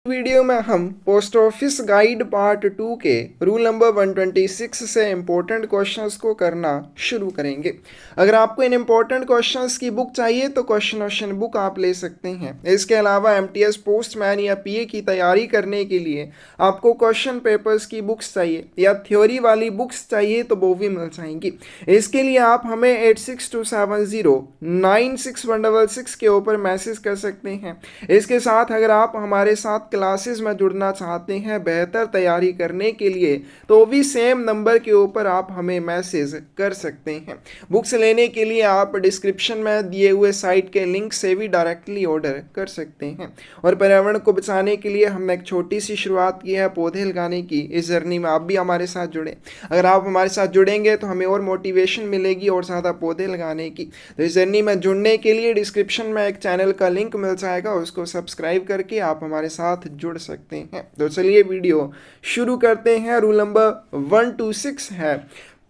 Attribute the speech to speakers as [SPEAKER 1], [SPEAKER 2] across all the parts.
[SPEAKER 1] Video में हम post office guide part 2 के रूल नंबर 126 से इम्पोर्टेंट क्वेश्चंस को करना शुरू करेंगे। अगर आपको इन इम्पोर्टेंट क्वेश्चंस की बुक चाहिए तो क्वेश्चन बुक आप ले सकते हैं। इसके अलावा एमटीएस पोस्टमैन या पीए की तैयारी करने के लिए आपको क्वेश्चन पेपर्स की बुक्स चाहिए या थ्योरी वाली बुक्स चाहिए तो वो भी मिल जाएंगी। इसके लिए आप हमें 8627096166 के ऊपर मैसेज कर सकते हैं। इसके साथ अगर आप हमारे साथ क्लासेस में जुड़ना चाहते हैं बेहतर तैयारी करने के लिए तो भी सेम नंबर के ऊपर आप हमें मैसेज कर सकते हैं। बुक्स लेने के लिए आप डिस्क्रिप्शन में दिए हुए साइट के लिंक से भी डायरेक्टली ऑर्डर कर सकते हैं। और पर्यावरण को बचाने के लिए हमने एक छोटी सी शुरुआत की है पौधे लगाने की। इस जर्नी में आप भी हमारे साथ जुड़े। अगर आप हमारे साथ जुड़ेंगे तो हमें और मोटिवेशन मिलेगी और ज़्यादा पौधे लगाने की। तो इस जर्नी में जुड़ने के लिए डिस्क्रिप्शन में एक चैनल का लिंक मिल जाएगा, उसको सब्सक्राइब करके आप हमारे साथ जुड़ सकते हैं। तो चलिए वीडियो शुरू करते हैं। रूल नंबर 126 है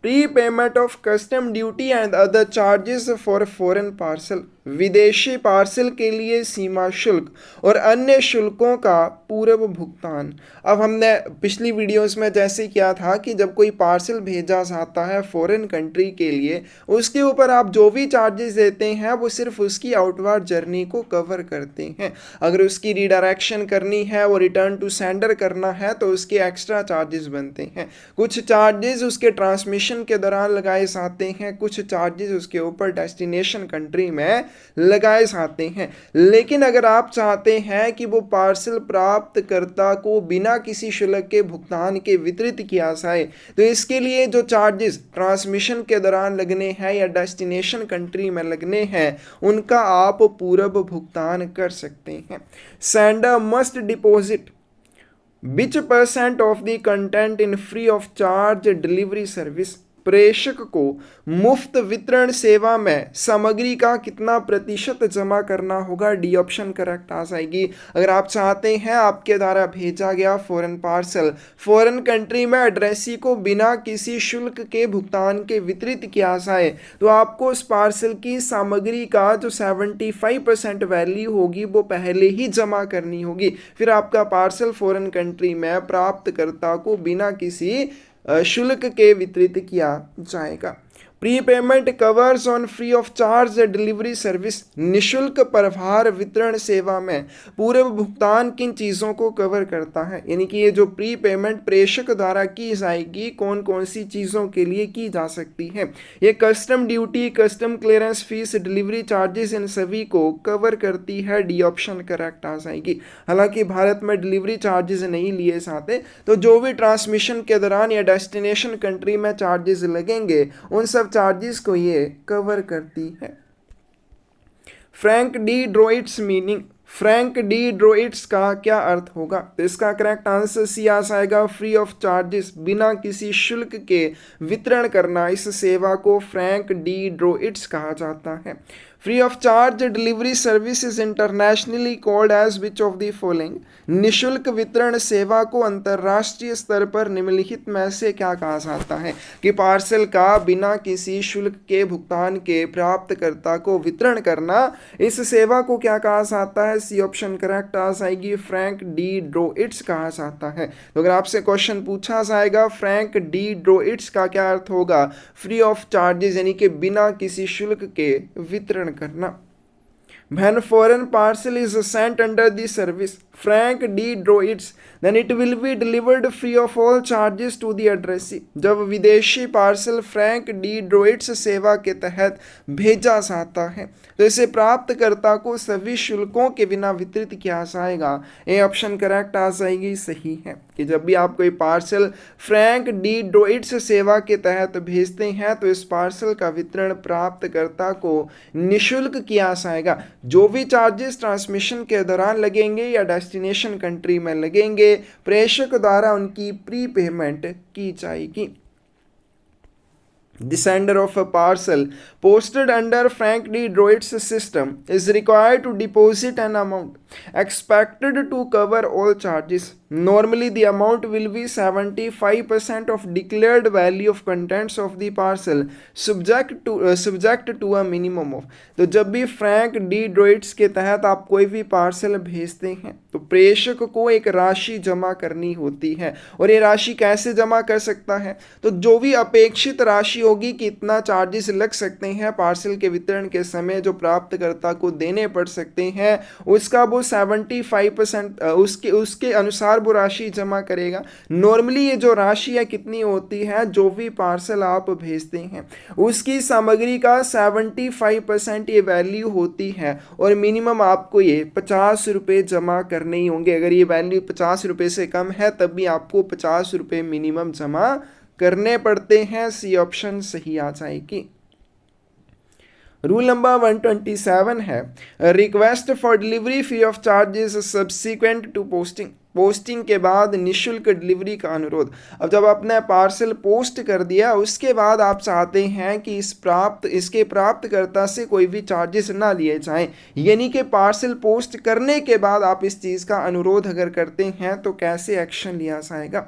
[SPEAKER 1] pre payment of custom duty and other charges for foreign parcel. विदेशी पार्सल के लिए सीमा शुल्क और अन्य शुल्कों का पूर्व भुगतान। अब हमने पिछली वीडियोस में जैसे किया था कि जब कोई पार्सल भेजा जाता है फॉरेन कंट्री के लिए उसके ऊपर आप जो भी चार्जेस देते हैं वो सिर्फ उसकी आउटवर्ड जर्नी को कवर करते हैं। अगर उसकी रिडायरेक्शन करनी है और रिटर्न टू सेंडर करना है तो उसके एक्स्ट्रा चार्जेस बनते हैं। कुछ चार्जेस उसके ट्रांसमिशन के दौरान लगाए जाते हैं, कुछ चार्जेस उसके ऊपर डेस्टिनेशन कंट्री में लगाए जाते हैं। लेकिन अगर आप चाहते हैं कि वो पार्सल प्राप्तकर्ता को बिना किसी शुल्क के भुगतान के वितरित किया जाए तो इसके लिए जो चार्जेस ट्रांसमिशन के दौरान लगने हैं या डेस्टिनेशन कंट्री में लगने हैं उनका आप पूर्व भुगतान कर सकते हैं। Sender must deposit which % of the content in free of charge delivery service। प्रेषक को मुफ्त वितरण सेवा में सामग्री का कितना प्रतिशत जमा करना होगा। डी ऑप्शन करेक्ट आ जाएगी। अगर आप चाहते हैं आपके द्वारा भेजा गया फॉरेन पार्सल फॉरेन कंट्री में एड्रेसी को बिना किसी शुल्क के भुगतान के वितरित किया जाए तो आपको उस पार्सल की सामग्री का जो 75% वैल्यू होगी वो पहले ही जमा करनी होगी। फिर आपका पार्सल फॉरेन कंट्री में प्राप्तकर्ता को बिना किसी शुल्क के वितरित किया जाएगा। Pre payment covers on free of charge delivery service. निशुल्क प्रभार वितरण सेवा में पूर्व भुगतान किन चीज़ों को कवर करता है, यानी कि ये जो प्री पेमेंट प्रेषक द्वारा की जाएगी कौन कौन सी चीज़ों के लिए की जा सकती है। ये custom duty, custom clearance fees, delivery charges इन सभी को कवर करती है। डी ऑप्शन करेक्ट आ जाएगी। हालांकि भारत में डिलीवरी चार्जेस नहीं लिए जाते तो जो भी ट्रांसमिशन के दौरान या डेस्टिनेशन कंट्री में चार्जेस लगेंगे उन सब चार्जेस को ये कवर करती है। Franc de droits meaning. Franc de droits का क्या अर्थ होगा? तो इसका करेक्ट आंसर सी आ जाएगा फ्री ऑफ चार्जेस, बिना किसी शुल्क के वितरण करना। इस सेवा को फ्रैंक डी ड्रोइट्स कहा जाता है। Free of charge delivery service is internationally called as which of the following. निशुल्क वितरण सेवा को अंतर्राष्ट्रीय स्तर पर निम्नलिखित में से क्या कहा जाता है कि पार्सल का बिना किसी शुल्क के भुगतान के प्राप्तकर्ता को वितरण करना, इस सेवा को क्या कहा जाता है? सी ऑप्शन करेक्ट आ जाएगी, फ्रैंक डी ड्रोइट्स कहा जाता है। तो अगर आपसे क्वेश्चन पूछा जाएगा फ्रैंक डी ड्रोइट्स का क्या अर्थ होगा, फ्री ऑफ चार्जेस यानी कि बिना किसी शुल्क के वितरण करना। When foreign parcel is sent under the service Frank D. Droids, then it will be delivered free of all charges to the addressee। जब विदेशी पार्सल फ्रैंक डी ड्रोइड्स सेवा के तहत भेजा जाता है तो इसे प्राप्तकर्ता को सभी शुल्कों के बिना वितरित किया जाएगा। ये ऑप्शन करेक्ट आ जाएगी, सही है कि जब भी आप कोई पार्सल फ्रैंक डी ड्रोइड्स सेवा के तहत भेजते हैं तो इस पार्सल का वितरण प्राप्तकर्ता को निःशुल्क किया जाएगा। जो भी चार्जेस ट्रांसमिशन के दौरान लगेंगे या डेस्टिनेशन कंट्री में लगेंगे प्रेषक द्वारा उनकी प्री पेमेंट की जाएगी। The sender of a parcel posted under Frank D. Droid's system is required to deposit an amount expected to cover all charges. Normally, the amount will be 75% of declared value of contents of the parcel, subject to a minimum of. तो जब भी Frank D ड्रोइड्स के तहत आप कोई भी parcel भेजते हैं तो प्रेषक को एक राशि जमा करनी होती है, और ये राशि कैसे जमा कर सकता है? तो जो भी अपेक्षित राशि होगी कि इतना चार्जेस लग सकते हैं पार्सल के वितरण के समय जो प्राप्तकर्ता को देने पड़ सकते हैं, उसका वो 75% उसके अनुसार वो राशि जमा करेगा। नॉर्मली ये जो राशि है कितनी होती है, जो भी पार्सल आप भेजते हैं उसकी सामग्री का 75% ये वैल्यू होती है, और मिनिमम आपको ये 50 रुपये जमा करने ही होंगे। अगर ये वैल्यू 50 रुपये से कम है तब भी आपको 50 रुपये मिनिमम जमा करने पड़ते हैं। सी ऑप्शन सही आ जाएगी। रूल नंबर 127 है request for delivery free of charges subsequent to posting. Posting के बाद निःशुल्क डिलीवरी का अनुरोध। अब जब आपने पार्सल पोस्ट कर दिया उसके बाद आप चाहते हैं कि इसके प्राप्तकर्ता से कोई भी चार्जेस ना लिए जाएं, यानी कि पार्सल पोस्ट करने के बाद आप इस चीज़ का अनुरोध अगर करते हैं तो कैसे एक्शन लिया जाएगा?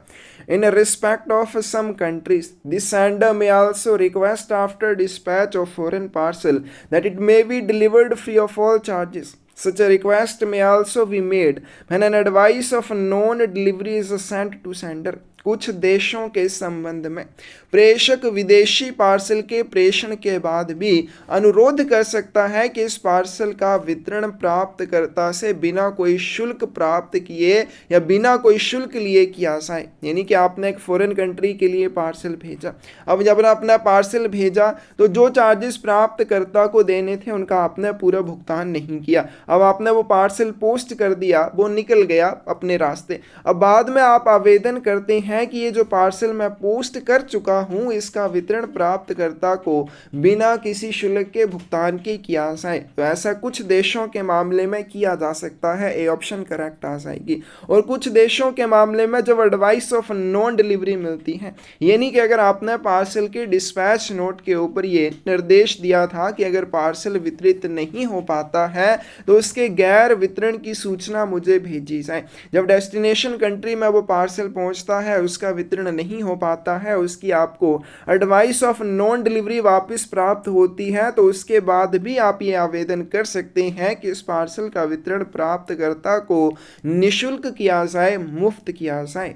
[SPEAKER 1] In respect of some countries, the sender may also request after dispatch of foreign parcel that it may be delivered free of all charges. Such a request may also be made when an advice of non-delivery is sent to sender. कुछ देशों के संबंध में प्रेषक विदेशी parcel के प्रेषण के बाद भी अनुरोध कर सकता है कि इस पार्सल का वितरण प्राप्तकर्ता से बिना कोई शुल्क प्राप्त किए या बिना कोई शुल्क लिए किया जाए। यानी कि आपने एक फॉरेन कंट्री के लिए पार्सल भेजा, अब जब आपने पार्सल भेजा तो जो चार्जेस प्राप्तकर्ता को देने थे उनका आपने पूरा भुगतान नहीं किया। अब आपने वो पार्सल पोस्ट कर दिया, वो निकल गया अपने रास्ते। अब बाद में आप आवेदन करते हैं कि ये जो पार्सल मैं पोस्ट कर चुका हूं इसका वितरण प्राप्तकर्ता को बिना किसी शुल्क के भुगतान के किया जाए। तो ऐसा कुछ देशों के मामले में किया जा सकता है, ए ऑप्शन करेक्ट आ जाएगी। और कुछ देशों के मामले में जब एडवाइस ऑफ नॉन डिलीवरी मिलती है, यानी कि अगर आपने पार्सल के डिस्पैच नोट के ऊपर ये निर्देश दिया था कि अगर पार्सल वितरित नहीं हो पाता है तो उसके गैर वितरण की सूचना मुझे भेजी जाए। जब डेस्टिनेशन कंट्री में वो पार्सल पहुंचता है उसका वितरण नहीं हो पाता है, उसकी आपको एडवाइस ऑफ नॉन डिलीवरी वापस प्राप्त होती है, तो उसके बाद भी आप ये आवेदन कर सकते हैं कि इस पार्सल का वितरण प्राप्तकर्ता को निःशुल्क किया जाए, मुफ्त किया जाए।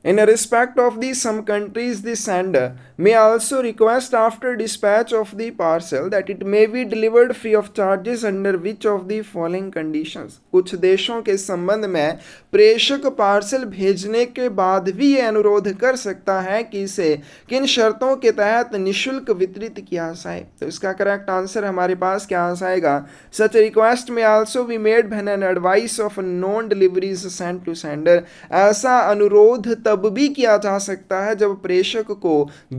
[SPEAKER 1] In respect of some countries, the sender may also request after dispatch of the parcel that it may be delivered free of charges under which of the following conditions. कुछ देशों के संबंध में प्रेषक पार्सल भेजने के बाद भी ये अनुरोध कर सकता है कि इसे किन शर्तों के तहत निःशुल्क वितरित किया जाए। तो इसका करेक्ट आंसर हमारे पास क्या आ जाएगा? Such a request may also be made when an advice of non delivery is sent to sender. ऐसा अनुरोध तब भी किया जा सकता है जब प्रेषक को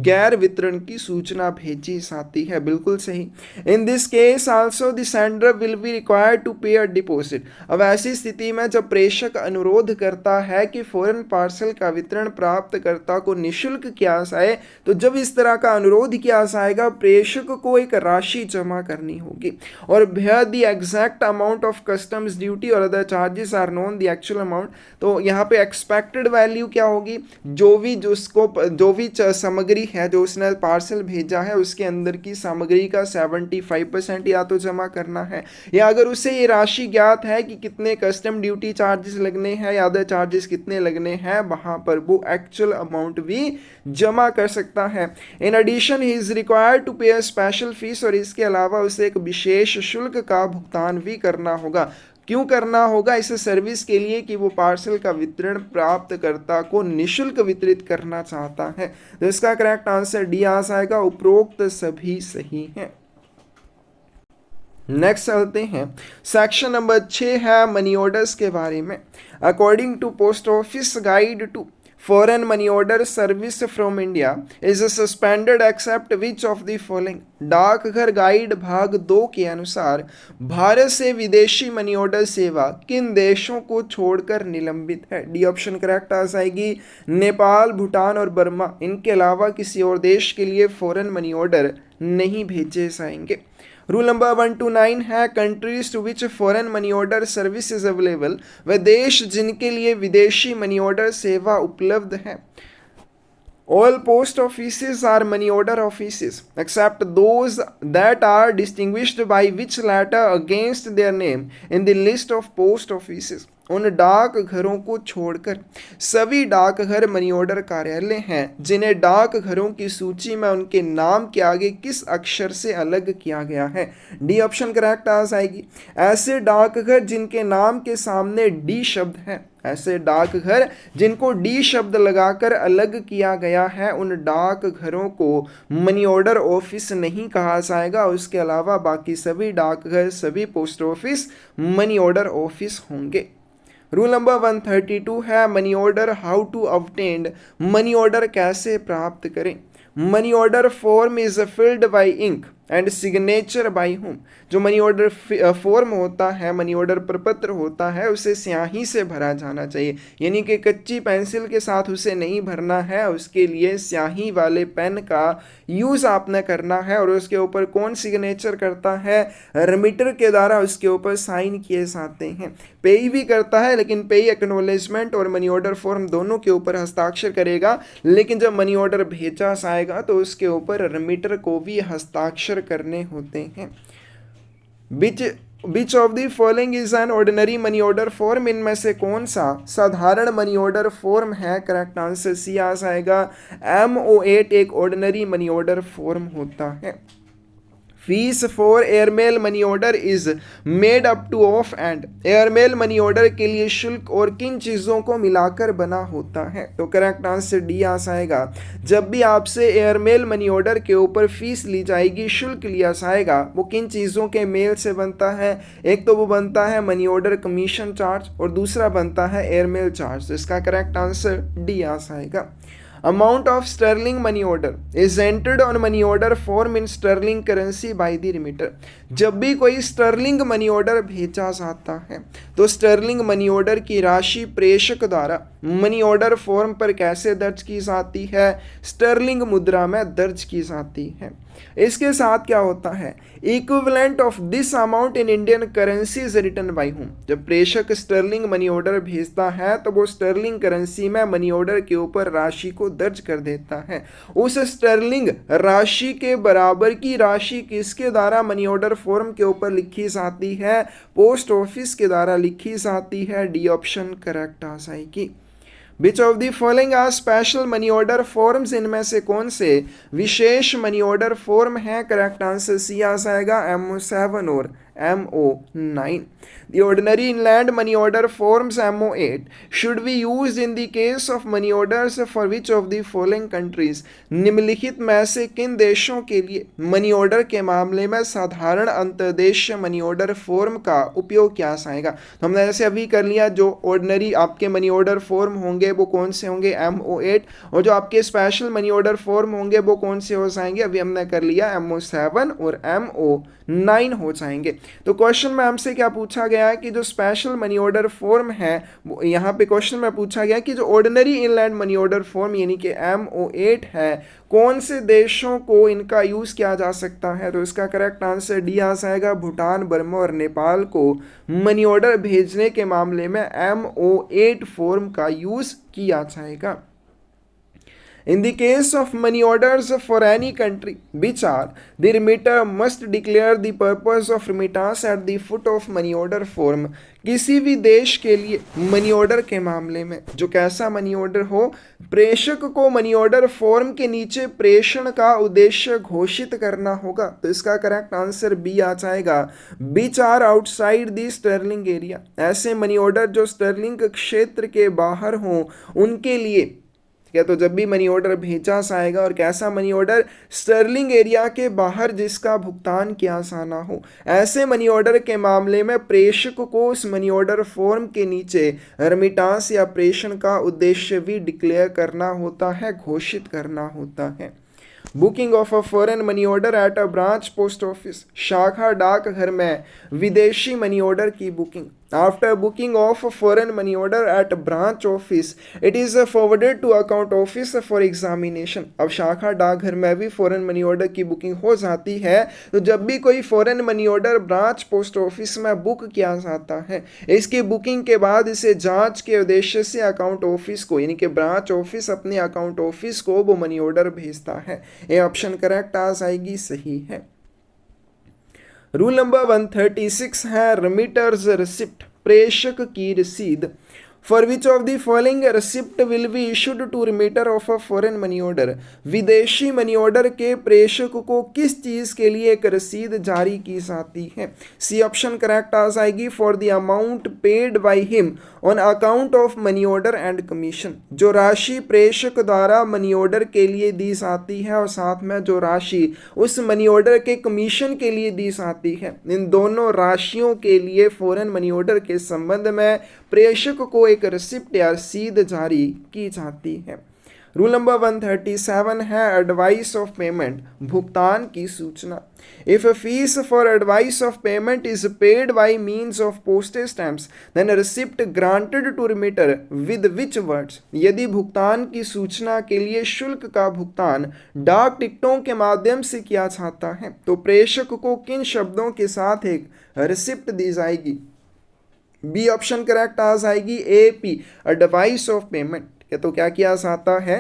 [SPEAKER 1] गैर वितरण की सूचना भेजी जाती है। बिल्कुल सही। In this case also the sender will be required to pay a deposit. अब ऐसी स्थिति में जब प्रेषक अनुरोध करता है कि फॉरेन पार्सल का वितरण प्राप्तकर्ता को निःशुल्क किया जाए, तो जब इस तरह का अनुरोध किया जाएगा प्रेषक को एक राशि जमा करनी होगी, और the exact amount of customs duty और other charges are known the actual amount. तो यहाँ पे एक्सपेक्टेड वैल्यू क्या होगी? जो भी सामग्री है जो उसने पार्सल भेजा है उसके अंदर की सामग्री का 75% या तो जमा करना है, या अगर उसे ये राशि ज्ञात है कि कितने कस्टम ड्यूटी चार्जेस लगने हैं या अदर चार्जेस कितने लगने हैं, वहां पर वो एक्चुअल अमाउंट भी जमा कर सकता है। In addition he is required to pay a special fees, और इसके अलावा उसे एक विशेष शुल्क का भुगतान भी करना होगा। क्यों करना होगा? इस सर्विस के लिए कि वो पार्सल का वितरण प्राप्तकर्ता को निःशुल्क वितरित करना चाहता है। तो इसका करेक्ट आंसर डी आ जाएगा। उपरोक्त सभी सही हैं। नेक्स्ट चलते हैं, सेक्शन नंबर 6 है मनी ऑर्डर्स के बारे में। According to post office guide to foreign money order service from India is suspended except which of the following. डाकघर गाइड भाग 2 के अनुसार भारत से विदेशी मनी ऑर्डर सेवा किन देशों को छोड़कर निलंबित है? डी ऑप्शन करेक्ट आ जाएगी। नेपाल, भूटान और बर्मा, इनके अलावा किसी और देश के लिए फॉरेन मनी ऑर्डर नहीं भेजे जाएंगे। रूल नंबर 1 to 9 है countries to which foreign money order service is available, वह देश जिनके लिए विदेशी मनी ऑर्डर सेवा उपलब्ध है। All post offices are money order offices except those that are distinguished by which letter against their name in the list of post offices। उन डाकघरों को छोड़कर सभी डाकघर मनी ऑर्डर कार्यालय हैं जिन्हें डाकघरों की सूची में उनके नाम के आगे किस अक्षर से अलग किया गया है। डी ऑप्शन करेक्ट आ जाएगी। ऐसे डाकघर जिनके नाम के सामने डी शब्द है, ऐसे डाकघर जिनको डी शब्द लगाकर अलग किया गया है, उन डाकघरों को मनी ऑर्डर ऑफिस नहीं कहा जाएगा। उसके अलावा बाकी सभी डाकघर, सभी post office money order office होंगे। रूल नंबर 132 है money order how to obtain. Money order कैसे प्राप्त करें? Money order form is filled by ink and signature by home. जो मनी ऑर्डर फॉर्म होता है, मनी ऑर्डर प्रपत्र होता है, उसे स्याही से भरा जाना चाहिए, यानी कि कच्ची पेंसिल के साथ उसे नहीं भरना है। उसके लिए स्याही वाले पेन का यूज़ आपने करना है। और उसके ऊपर कौन सिग्नेचर करता है? रेमिटर के द्वारा उसके ऊपर साइन किए जाते हैं। पेई भी करता है, लेकिन पेई एक्नॉलेजमेंट और मनी ऑर्डर फॉर्म दोनों के ऊपर हस्ताक्षर करेगा, लेकिन जब मनी ऑर्डर भेजा जाएगा तो उसके ऊपर रेमिटर को भी हस्ताक्षर करने होते हैं। Which of the following is an ordinary money order form? इनमें से कौन सा साधारण मनी ऑर्डर फॉर्म है? करेक्ट आंसर सी आ जाएगा। MO8 एक ऑर्डिनरी मनी ऑर्डर फॉर्म होता है। Fees for airmail money order is made up two of and. Airmail money order के लिए शुल्क और किन चीज़ों को मिलाकर बना होता है? तो करेक्ट आंसर डी आ जाएगा। जब भी आपसे एयरमेल मनी ऑर्डर के ऊपर फीस ली जाएगी, शुल्क लिया जाएगा, वो किन चीज़ों के मेल से बनता है? एक तो वो बनता है मनी ऑर्डर कमीशन चार्ज और दूसरा बनता है एयरमेल चार्ज। तो इसका करेक्ट आंसर डी आ जाएगा। Amount of sterling money order is entered on money order form in sterling currency by the remitter। जब भी कोई स्टर्लिंग मनी ऑर्डर भेजा जाता है तो स्टर्लिंग मनी ऑर्डर की राशि प्रेषक द्वारा मनी ऑर्डर फॉर्म पर कैसे दर्ज की जाती है? स्टर्लिंग मुद्रा में दर्ज की जाती है। इसके साथ क्या होता है? Equivalent of this amount in Indian currency is written by home. जब प्रेषक स्टर्लिंग मनी ऑर्डर भेजता है तो वो स्टर्लिंग करेंसी में मनी ऑर्डर के ऊपर राशि को दर्ज कर देता है। उस स्टर्लिंग राशि के बराबर की राशि किसके द्वारा मनी ऑर्डर फॉर्म के ऊपर लिखी जाती है? पोस्ट ऑफिस के द्वारा लिखी जाती है। डी ऑप्शन करेक्ट आ जाएगी। Which of the following are special money order forms? इनमें से कौन से विशेष मनी ऑर्डर फॉर्म है? करेक्ट आंसर सी आ जाएगा। MO7 और MO9। The ordinary inland money order forms MO8 should be used in the case of money orders for which of the following countries? निम्नलिखित में से किन देशों के लिए मनी ऑर्डर के मामले में साधारण अंतर्देशीय मनी ऑर्डर फॉर्म का उपयोग किया जाएगा? तो हमने ऐसे अभी कर लिया, जो ऑर्डिनरी आपके मनी ऑर्डर फॉर्म होंगे वो कौन से होंगे? MO8। और जो आपके स्पेशल मनी ऑर्डर फॉर्म होंगे वो कौन से हो जाएंगे? अभी हमने कर लिया MO7 और MO9 हो जाएंगे। तो क्वेश्चन में हमसे क्या पूछा गया है कि जो स्पेशल मनी ऑर्डर फॉर्म है, यहाँ पे क्वेश्चन में पूछा गया कि जो ordinary inland money order form यानी कि MO8 है, कौन से देशों को इनका यूज़ किया जा सकता है? तो इसका करेक्ट आंसर डी आ जाएगा। भूटान, बर्मा और नेपाल को मनी ऑर्डर भेजने के मामले में MO8 फॉर्म का यूज़ किया जाएगा। In the case of money orders for any country which are, the remitter must declare the purpose of remittance at the foot of money order form। किसी भी देश के लिए मनी ऑर्डर के मामले में जो कैसा मनी ऑर्डर हो, प्रेषक को मनी ऑर्डर फॉर्म के नीचे प्रेषण का उद्देश्य घोषित करना होगा। तो इसका करेक्ट आंसर बी आ जाएगा। Which are outside the sterling area. ऐसे मनी ऑर्डर जो स्टर्लिंग क्षेत्र के बाहर हों, उनके लिए क्या तो जब भी मनी ऑर्डर भेजा जाएगा, और कैसा मनी ऑर्डर, स्टर्लिंग एरिया के बाहर जिसका भुगतान किया जाना हो, ऐसे मनी ऑर्डर के मामले में प्रेषक को उस मनी ऑर्डर फॉर्म के नीचे रेमिटांस या प्रेषण का उद्देश्य भी डिक्लेयर करना होता है, घोषित करना होता है। Booking of a foreign money order at a branch post office, शाखा डाकघर में विदेशी मनी ऑर्डर की booking. After booking of foreign money order at branch office it is forwarded to account office for examination. अब शाखा डाकघर में भी फॉरेन मनी ऑर्डर की बुकिंग हो जाती है, तो जब भी कोई foreign money order branch post office में बुक किया जाता है, इसकी बुकिंग के बाद इसे जांच के उद्देश्य से अकाउंट ऑफिस को, यानी कि ब्रांच ऑफिस अपने अकाउंट ऑफिस को वो मनी ऑर्डर भेजता है। ये ऑप्शन करेक्ट आ जाएगी, सही है। रूल नंबर 136 है रेमिटर्स रिसिप्ट, प्रेषक की रसीद। For which of the following receipt will be issued to remitter of a foreign money order, विदेशी मनी ऑर्डर के प्रेषक को किस चीज के लिए एक रसीद जारी की जाती है। सी ऑप्शन करेक्ट आ जाएगी, for the amount paid by him on account of money order and commission. जो राशि प्रेषक द्वारा मनी ऑर्डर के लिए दी जाती है और साथ में जो राशि उस मनी ऑर्डर के कमीशन के लिए दी जाती है, इन दोनों राशियों के लिए फॉरेन मनी ऑर्डर के संबंध में प्रेषक को एक रिसिप्ट या रसीद जारी की जाती है। रूल नंबर 137 है एडवाइस ऑफ पेमेंट, भुगतान की सूचना। If fees for advice of payment is paid by means of postage stamps then receipt granted to remitter with which words. यदि भुगतान की सूचना के लिए शुल्क का भुगतान डाक टिकटों के माध्यम से किया जाता है, तो प्रेषक को किन शब्दों के साथ एक रिसिप्ट दी जाएगी। बी ऑप्शन करेक्ट आ जाएगी, A P advice of payment. तो क्या किया जाता है,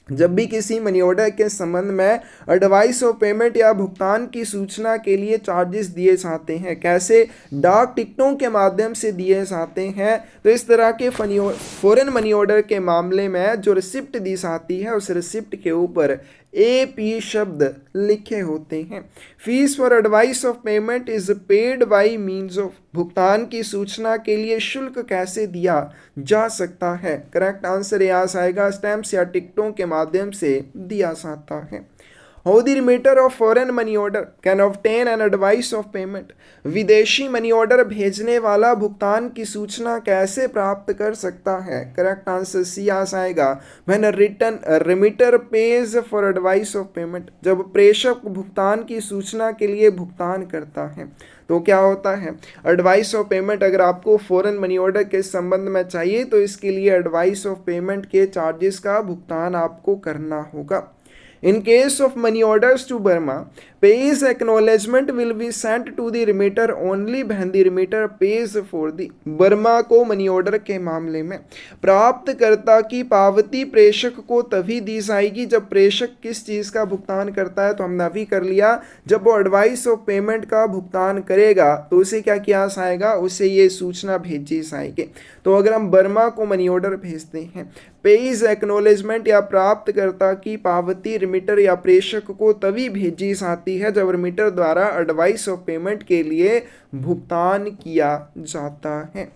[SPEAKER 1] जब भी किसी मनी ऑर्डर के संबंध में एडवाइस ऑफ पेमेंट या भुगतान की सूचना के लिए चार्जेस दिए जाते हैं, कैसे, डाक टिकटों के माध्यम से दिए जाते हैं, तो इस तरह के फॉरेन मनी ऑर्डर के मामले में जो रिसिप्ट दी जाती है उस रिसिप्ट के ऊपर AP शब्द लिखे होते हैं। Fees for advice of payment is paid by means of, भुगतान की सूचना के लिए शुल्क कैसे दिया जा सकता है। करेक्ट आंसर यहाँ आएगा, स्टैम्प्स या टिकटों के माध्यम से दिया जाता है। How the remitter of foreign money order can obtain an advice of payment, विदेशी मनी ऑर्डर भेजने वाला भुगतान की सूचना कैसे प्राप्त कर सकता है। करेक्ट आंसर सी आएगा, when return remitter pays for advice of payment, जब प्रेषक भुगतान की सूचना के लिए भुगतान करता है तो क्या होता है, एडवाइस ऑफ पेमेंट अगर आपको फॉरेन मनी ऑर्डर के संबंध में चाहिए तो इसके लिए एडवाइस ऑफ पेमेंट के चार्जेस का भुगतान आपको करना होगा। In case of money orders to Burma, pays acknowledgement will be sent to the remitter only when the remitter pays for the। Burma को मनी ऑर्डर के मामले में प्राप्तकर्ता की पावती प्रेषक को तभी दी जाएगी जब प्रेषक किस चीज़ का भुगतान करता है, तो हमने अभी कर लिया, जब वो एडवाइस ऑफ पेमेंट का भुगतान करेगा तो उसे क्या किया जाएगा, उसे ये सूचना भेजी जाएगी। तो अगर हम बर्मा को मनी ऑर्डर भेजते हैं, पेज एक्नॉलेजमेंट या प्राप्तकर्ता की पावती रिमीटर या प्रेषक को तभी भेजी जाती है जब रिमीटर द्वारा एडवाइस ऑफ पेमेंट के लिए भुगतान किया जाता है।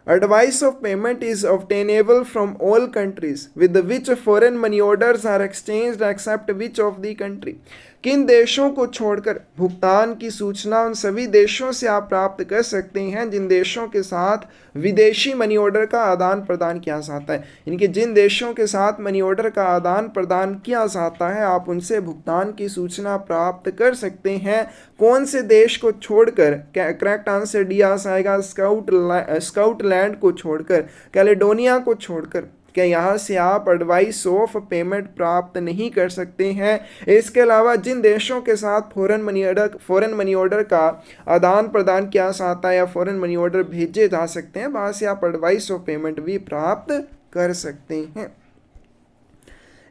[SPEAKER 1] Advice of payment is obtainable from all countries with which foreign money orders are exchanged except which of the country। किन देशों को छोड़कर भुगतान की सूचना उन सभी देशों से आप प्राप्त कर सकते हैं जिन देशों के साथ विदेशी मनी ऑर्डर का आदान प्रदान किया जाता है। इनके जिन देशों के साथ मनी ऑर्डर का आदान प्रदान किया जाता है आप उनसे भुगतान की सूचना प्राप्त कर सकते हैं। कौन से देश को छोड़कर, करेक्ट आंसर डी आ जाएगा, स्काउटलैंड को छोड़कर, कैलेडोनिया को छोड़कर, क्या यहाँ से आप एडवाइस ऑफ पेमेंट प्राप्त नहीं कर सकते हैं। इसके अलावा जिन देशों के साथ फॉरेन मनी ऑर्डर का आदान प्रदान किया जाता है या फॉरेन मनी ऑर्डर भेजे जा सकते हैं वहाँ से आप एडवाइस ऑफ पेमेंट भी प्राप्त कर सकते हैं।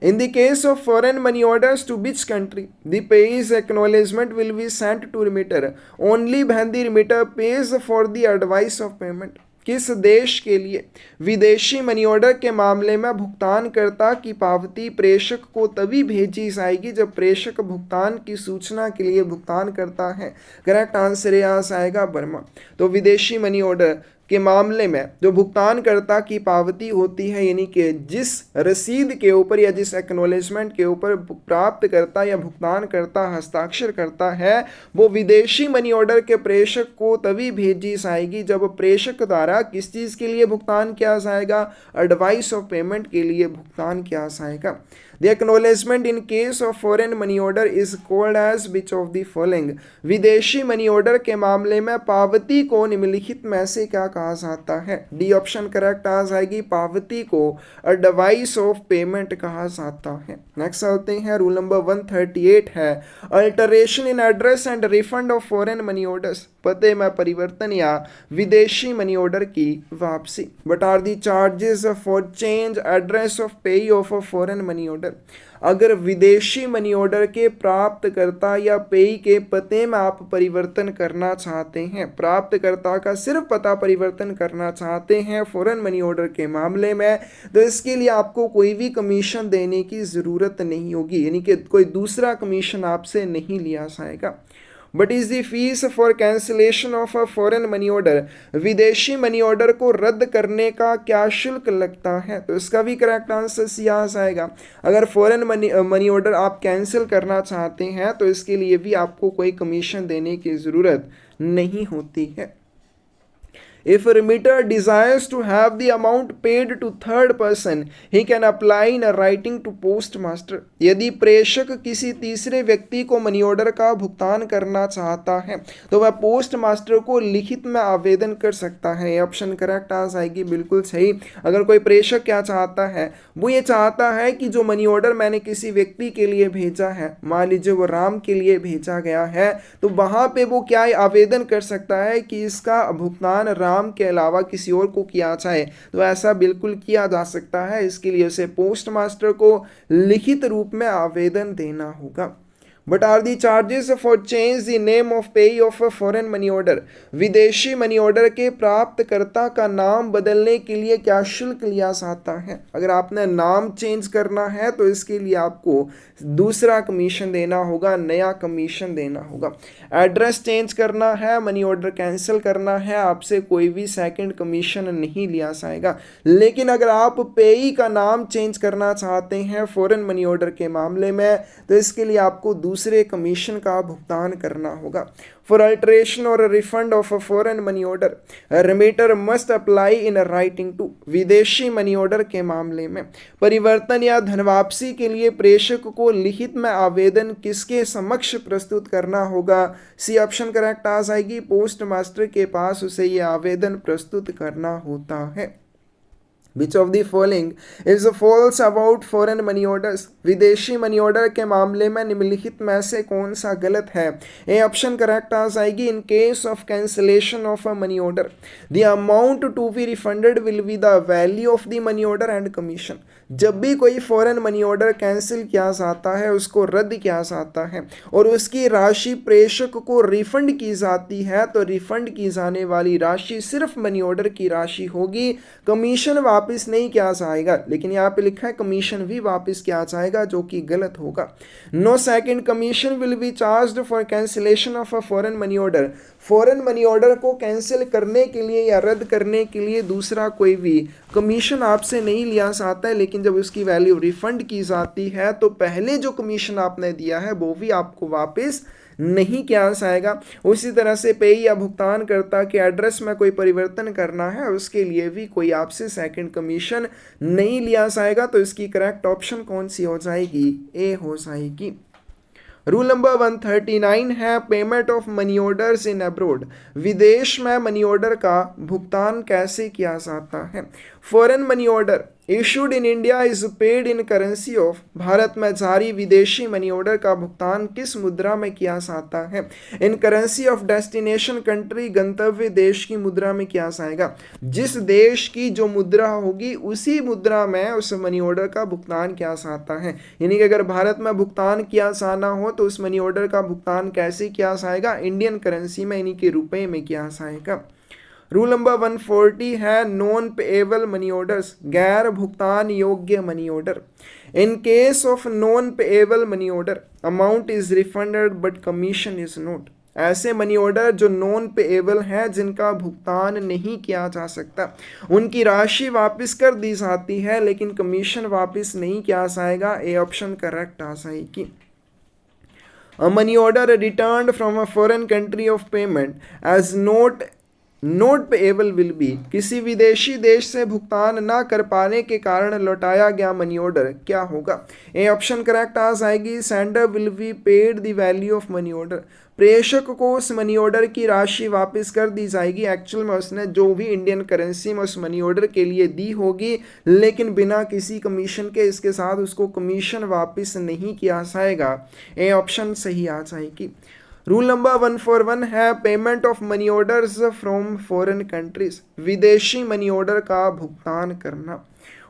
[SPEAKER 1] In the case of foreign money orders to which country, the pay's acknowledgement will be sent to remitter only when the remitter pays for the advice of payment। किस देश के लिए विदेशी मनी ऑर्डर के मामले में भुगतानकर्ता की पावती प्रेषक को तभी भेजी जाएगी जब प्रेषक भुगतान की सूचना के लिए भुगतान करता है। करेक्ट आंसर यहाँ आएगा बर्मा। तो विदेशी मनी ऑर्डर के मामले में जो भुगतानकर्ता की पावती होती है, यानी कि जिस रसीद के ऊपर या जिस एक्नॉलेजमेंट के ऊपर प्राप्तकर्ता या भुगतानकर्ता हस्ताक्षर करता है, वो विदेशी मनी ऑर्डर के प्रेषक को तभी भेजी जाएगी जब प्रेषक द्वारा किस चीज़ के लिए भुगतान किया जाएगा, एडवाइस ऑफ पेमेंट के लिए भुगतान किया जाएगा। The acknowledgement in case of foreign money order is called as which of the following? विदेशी मनी ऑर्डर के मामले में पावती को निम्नलिखित में से क्या कहा जाता है? डी ऑप्शन करेक्ट आ जाएगी, पावती को एडवाइस ऑफ पेमेंट कहा जाता है। नेक्स्ट चलते हैं, रूल नंबर 138 है alteration in address and refund of foreign money orders, पते में परिवर्तन या विदेशी मनी ऑर्डर की वापसी। What are the charges for change address of pay of a foreign money order? अगर विदेशी मनी ऑर्डर के प्राप्तकर्ता या पेई के पते में आप परिवर्तन करना चाहते हैं, प्राप्तकर्ता का सिर्फ पता परिवर्तन करना चाहते हैं फॉरेन मनी ऑर्डर के मामले में, तो इसके लिए आपको कोई भी कमीशन देने की ज़रूरत नहीं होगी, यानी कि कोई दूसरा कमीशन आपसे नहीं लिया जाएगा। But is the fees for cancellation of a foreign money order, विदेशी मनी ऑर्डर को रद्द करने का क्या शुल्क लगता है? तो इसका भी करेक्ट आंसर सी आ जाएगा। अगर फॉरेन मनी ऑर्डर आप कैंसिल करना चाहते हैं तो इसके लिए भी आपको कोई कमीशन देने की ज़रूरत नहीं होती है। If a remitter desires to have the amount paid to third person, he can apply in a writing to postmaster. यदि प्रेषक किसी तीसरे व्यक्ति को मनी ऑर्डर का भुगतान करना चाहता है तो वह पोस्ट मास्टर को लिखित में आवेदन कर सकता है। ये ऑप्शन करेक्ट आ जाएगी, बिल्कुल सही। अगर कोई प्रेषक क्या चाहता है, वो ये चाहता है कि जो मनी ऑर्डर मैंने किसी व्यक्ति के लिए भेजा है, मान लीजिए वो राम के लिए भेजा गया है, तो वहाँ पे वो क्या आवेदन कर सकता है कि इसका भुगतान राम के अलावा किसी और को किया जाए, तो ऐसा बिल्कुल किया जा सकता है। इसके लिए उसे पोस्ट मास्टर को लिखित रूप में आवेदन देना होगा। But are the charges for change the name of payee of a foreign money order? विदेशी मनी ऑर्डर के प्राप्तकर्ता का नाम बदलने के लिए क्या शुल्क लिया जाता है? अगर आपने नाम चेंज करना है तो इसके लिए आपको दूसरा कमीशन देना होगा, नया कमीशन देना होगा। एड्रेस चेंज करना है, मनी ऑर्डर कैंसिल करना है, आपसे कोई भी सेकंड कमीशन नहीं लिया जाएगा। लेकिन अगर आप पेई का नाम चेंज करना चाहते हैं फॉरेन मनी ऑर्डर के मामले में, तो इसके लिए आपको दूसरे कमीशन का भुगतान करना होगा। फॉर अल्टरेशन और refund of a foreign money order, remitter must apply in writing to, विदेशी मनी ऑर्डर के मामले में परिवर्तन या धनवापसी के लिए प्रेषक को लिखित में आवेदन किसके समक्ष प्रस्तुत करना होगा? सी ऑप्शन करेक्ट आ जाएगी, पोस्ट मास्टर के पास उसे ये आवेदन प्रस्तुत करना होता है। Which of the following is false about foreign money orders? विदेशी मनी ऑर्डर के मामले में निम्नलिखित में से कौन सा गलत है? ए ऑप्शन करेक्ट आ जाएगी, in case of cancellation of a money order the amount to be refunded will be the value of the money order and commission. जब भी कोई फॉरेन मनी ऑर्डर कैंसिल किया जाता है, उसको रद्द किया जाता है और उसकी राशि प्रेषक को रिफंड की जाती है, तो रिफंड की जाने वाली राशि सिर्फ मनी ऑर्डर की राशि होगी, कमीशन वापस नहीं किया जाएगा। लेकिन यहाँ पे लिखा है कमीशन भी वापस किया जाएगा, जो कि गलत होगा। No second commission will be charged for cancellation of a foreign money order, foreign money order को कैंसिल करने के लिए या रद्द करने के लिए दूसरा कोई भी कमीशन आपसे नहीं लिया जाता है। लेकिन जब उसकी वैल्यू रिफंड की जाती है तो पहले जो कमीशन आपने दिया है वो भी आपको वापस नहीं किया जाएगा। उसी तरह से पेई या भुगतानकर्ता के एड्रेस में कोई परिवर्तन करना है, उसके लिए भी कोई आपसे सेकंड कमीशन नहीं लिया जाएगा। तो इसकी करेक्ट ऑप्शन कौन सी हो जाएगी? ए हो जाएगी। रूल नंबर 139 है payment of money orders in abroad, विदेश में मनी ऑर्डर का भुगतान कैसे किया जाता है? Foreign money order issued in India is paid in currency of, Bharat में जारी विदेशी मनी ऑर्डर का भुगतान किस मुद्रा में किया जाता है? इन करेंसी ऑफ डेस्टिनेशन कंट्री, गंतव्य देश की मुद्रा में किया जाएगा। जिस देश की जो मुद्रा होगी उसी मुद्रा में उस मनी ऑर्डर का भुगतान किया जाता है। यानी कि अगर भारत में भुगतान किया जाना हो तो उस मनी ऑर्डर का भुगतान कैसे किया जाएगा? इंडियन करेंसी में, यानी कि रुपए में किया जाएगा। रूल नंबर 140 है नॉन पेएबल मनी ऑर्डर्स, गैर भुगतान योग्य money order. In case of non payable money order amount is refunded but commission is not, ऐसे मनी ऑर्डर जो नॉन पेएबल हैं, जिनका भुगतान नहीं किया जा सकता, उनकी राशि वापस कर दी जाती है लेकिन कमीशन वापस नहीं किया जाएगा। ए ऑप्शन करेक्ट आ जाएगी। A money order returned from a foreign country of payment as note payable will be, किसी विदेशी देश से भुगतान ना कर पाने के कारण लौटाया गया मनी ऑर्डर क्या होगा। ए ऑप्शन करेक्ट आ जाएगी। Sender will be paid the value of money order, प्रेषक को उस मनी ऑर्डर की राशि वापस कर दी जाएगी। एक्चुअल में उसने जो भी इंडियन करेंसी में उस मनी ऑर्डर के लिए दी होगी, लेकिन बिना किसी कमीशन के इसके साथ उसको कमीशन वापस नहीं किया जाएगा। ए ऑप्शन सही आ जाएगी। रूल नंबर 141 है payment of money orders from foreign countries, विदेशी मनी ऑर्डर का भुगतान करना।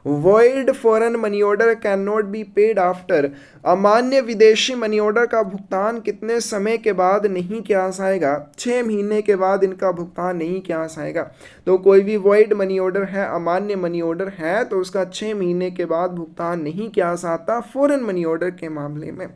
[SPEAKER 1] Void foreign money order can not be paid after, अमान्य विदेशी मनी ऑर्डर का भुगतान कितने समय के बाद नहीं किया जाएगा। 6 महीने के बाद इनका भुगतान नहीं किया जाएगा। तो कोई भी वॉइड मनी ऑर्डर है, अमान्य मनी ऑर्डर है, तो उसका 6 महीने के बाद भुगतान नहीं किया जाता फॉरेन मनी ऑर्डर के मामले में।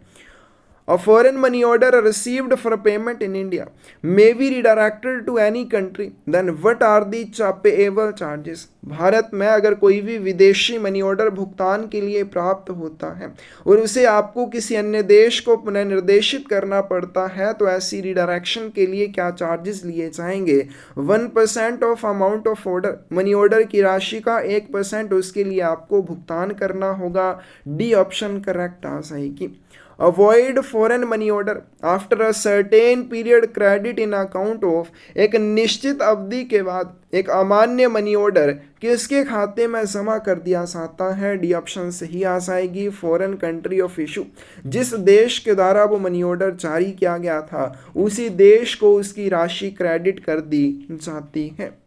[SPEAKER 1] A foreign money order received for payment in India may be redirected to any country. Then what are the payable charges? Bharat में अगर कोई भी विदेशी मनी ऑर्डर भुगतान के लिए प्राप्त होता है और उसे आपको किसी अन्य देश को पुनर्निर्देशित करना पड़ता है, तो ऐसी रिडायरेक्शन के लिए क्या चार्जेस लिए जाएंगे। 1% of amount of order, money order की राशि का 1% उसके लिए आपको भुगतान करना होगा। डी ऑप्शन करेक्ट आ जाएगी। Avoid foreign money order after a certain period credit in account of, एक निश्चित अवधि के बाद एक अमान्य मनी ऑर्डर किसके खाते में जमा कर दिया जाता है। डी ऑप्शन सही आ जाएगी। फॉरेन कंट्री ऑफ इशू, जिस देश के द्वारा वो मनी ऑर्डर जारी किया गया था, उसी देश को उसकी राशि क्रेडिट कर दी जाती है।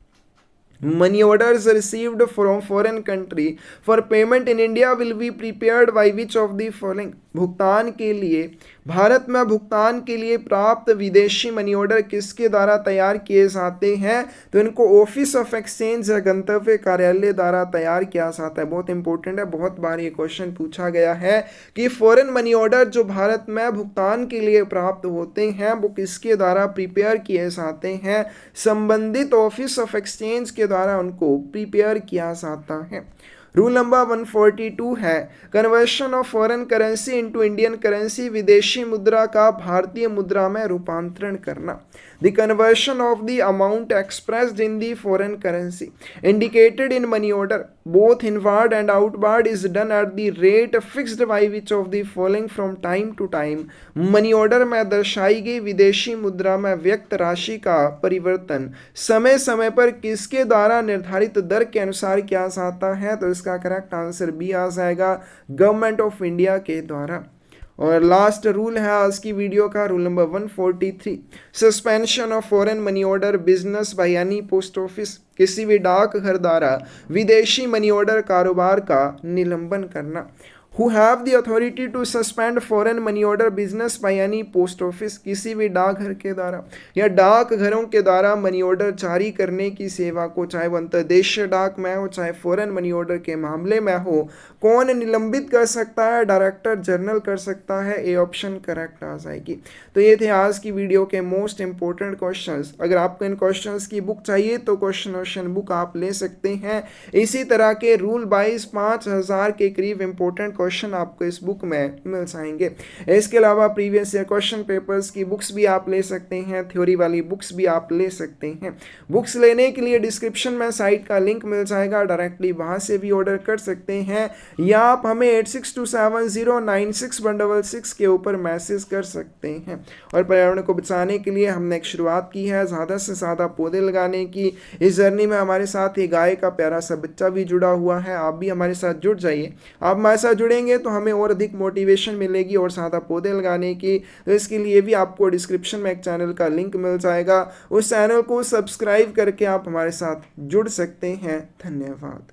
[SPEAKER 1] Money orders received from foreign country for payment in India will be prepared by which of the following, भुगतान के लिए भारत में भुगतान के लिए प्राप्त विदेशी मनी ऑर्डर किसके द्वारा तैयार किए जाते हैं। तो इनको ऑफिस ऑफ एक्सचेंज या गंतव्य कार्यालय द्वारा तैयार किया जाता है। बहुत इंपॉर्टेंट है, बहुत बार ये क्वेश्चन पूछा गया है कि फॉरेन मनी ऑर्डर जो भारत में भुगतान के लिए प्राप्त होते हैं वो किसके द्वारा प्रिपेयर किए जाते हैं। संबंधित ऑफिस ऑफ एक्सचेंज के द्वारा उनको प्रिपेयर किया जाता है। रूल नंबर 142 है conversion of foreign currency into Indian currency, विदेशी मुद्रा का भारतीय मुद्रा में रूपांतरण करना। The conversion of the amount expressed in the foreign currency indicated in money order both inward and outward is done at the rate fixed by which of the following from time to time. Money order में दर्शाई गई विदेशी मुद्रा में व्यक्त राशि का परिवर्तन समय समय पर किसके द्वारा निर्धारित दर के अनुसार किया जाता है। तो इसका करेक्ट आंसर बी आ जाएगा, गवर्नमेंट ऑफ इंडिया के द्वारा। और लास्ट रूल है आज की वीडियो का, rule number 143, suspension of foreign money order business by any post office, किसी भी डाकघर द्वारा विदेशी मनी ऑर्डर कारोबार का निलंबन करना। who have the authority to suspend foreign money order business by any post office, किसी भी डाकघर के द्वारा या डाकघरों के द्वारा मनी ऑर्डर जारी करने की सेवा को, चाहे वो अंतर्देशीय डाक में हो चाहे फॉरेन मनी ऑर्डर के मामले में हो, कौन निलंबित कर सकता है। डायरेक्टर जनरल कर सकता है। ए ऑप्शन करेक्ट आ जाएगी। तो ये थे आज की वीडियो के मोस्ट इंपॉर्टेंट क्वेश्चंस। अगर आपको इन क्वेश्चंस की बुक चाहिए तो क्वेश्चन बुक आप ले सकते हैं। इसी तरह के रूल 22 5000 के करीब इंपॉर्टेंट क्वेश्चन आपको इस बुक में मिल जाएंगे। इसके अलावा प्रीवियस ईयर क्वेश्चन पेपर्स की बुक्स भी आप ले सकते हैं, थ्योरी वाली बुक्स भी आप ले सकते हैं। बुक्स लेने के लिए डिस्क्रिप्शन में साइट का लिंक मिल जाएगा, डायरेक्टली वहां से भी ऑर्डर कर सकते हैं, या आप हमें 8627096166 के ऊपर मैसेज कर सकते हैं। और पर्यावरण को बचाने के लिए हमने एक शुरुआत की है ज़्यादा से ज़्यादा पौधे लगाने की। इस जर्नी में हमारे साथ ये गाय का प्यारा सा बच्चा भी जुड़ा हुआ है, आप भी हमारे साथ जुड़ जाइए। आप हमारे साथ जुड़ेंगे तो हमें और अधिक मोटिवेशन मिलेगी और ज़्यादा पौधे लगाने की। तो इसके लिए भी आपको डिस्क्रिप्शन में एक चैनल का लिंक मिल जाएगा, उस चैनल को सब्सक्राइब करके आप हमारे साथ जुड़ सकते हैं। धन्यवाद।